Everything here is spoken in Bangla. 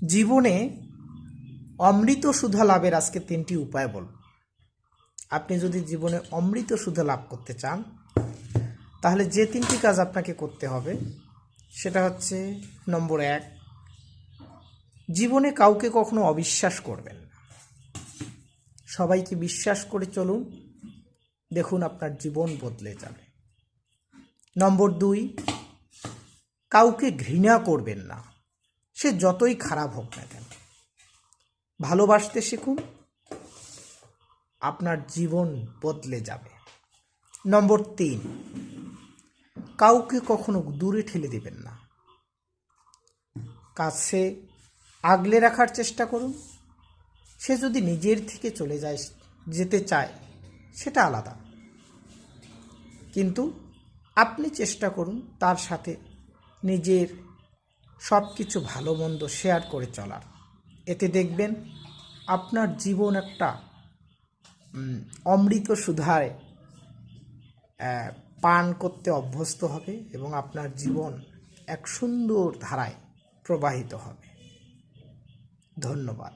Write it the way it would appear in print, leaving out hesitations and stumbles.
জীবনে অমৃত সুধা লাভের আজকে 3টি উপায় বলব। আপনি যদি জীবনে অমৃত সুধা লাভ করতে চান তাহলে যে 3টি কাজ আপনাকে করতে হবে সেটা হচ্ছে, নম্বর 1, জীবনে কাউকে কখনো অবিশ্বাস করবেন না। সবাইকে বিশ্বাস করে চলুন, দেখুন আপনার জীবন বদলে যাবে। নম্বর 2, কাউকে ঘৃণা করবেন না, সে যতই খারাপ হোক না কেন। ভালোবাসতে শিখুন, আপনার জীবন বদলে যাবে। নম্বর 3, কাউকে কখনো দূরে ঠেলে দেবেন না, কাছে আগলে রাখার চেষ্টা করুন। সে যদি নিজের থেকে যেতে চায় সেটা আলাদা, কিন্তু আপনি চেষ্টা করুন তার সাথে নিজের সব কিছু ভালো মন্দ শেয়ার করে চলার। এতে দেখবেন আপনার জীবন একটা অমৃত সুধায় পান করতে অভ্যস্ত হবে এবং আপনার জীবন এক সুন্দর ধারায় প্রবাহিত হবে। ধন্যবাদ।